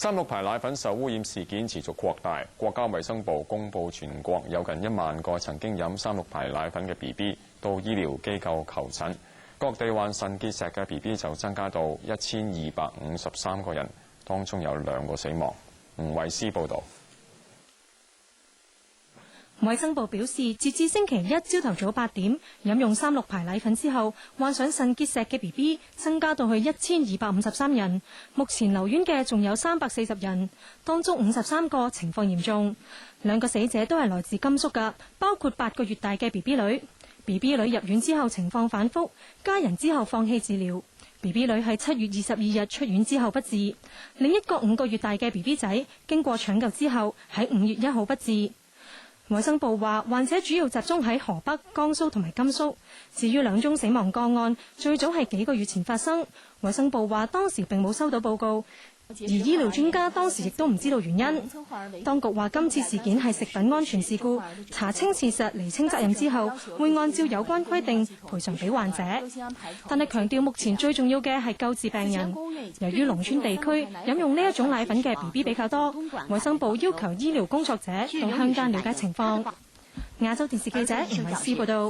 36牌奶粉受污染事件持續擴大，國家衛生部公布全國有近1萬個曾經飲36牌奶粉嘅 BB 到醫療機構求診，各地患腎結石嘅 BB 就增加到1253個人，當中有2個死亡。吳慧思報導。衛生部表示，截至星期一朝頭早8點，飲用36牌奶粉之後患上腎結石嘅 BB 增加到去1253人，目前留院嘅仲有340人，當中53個情況嚴重。2個死者都係來自甘肅㗎，包括8個月大嘅 BB 女。BB 女入院之後情況反覆，家人之後放棄治療。BB 女喺7月22日出院之後不治，另一個5個月大嘅 BB 仔經過搶救之後喺5月1號不治。衛生部話，患者主要集中喺河北、江蘇同埋甘肅。至於2宗死亡個案，最早係幾個月前發生。衛生部話，當時並冇收到報告，而醫療專家當時亦都唔知道原因。當局話，今次事件係食品安全事故，查清事實、釐清責任之後，會按照有關規定賠償俾患者。但係強調，目前最重要嘅係救治病人。由於農村地區飲用呢一種奶粉嘅 BB 比較多，衛生部要求醫療工作者到鄉間了解情況。亞洲電視記者吳慧思報道。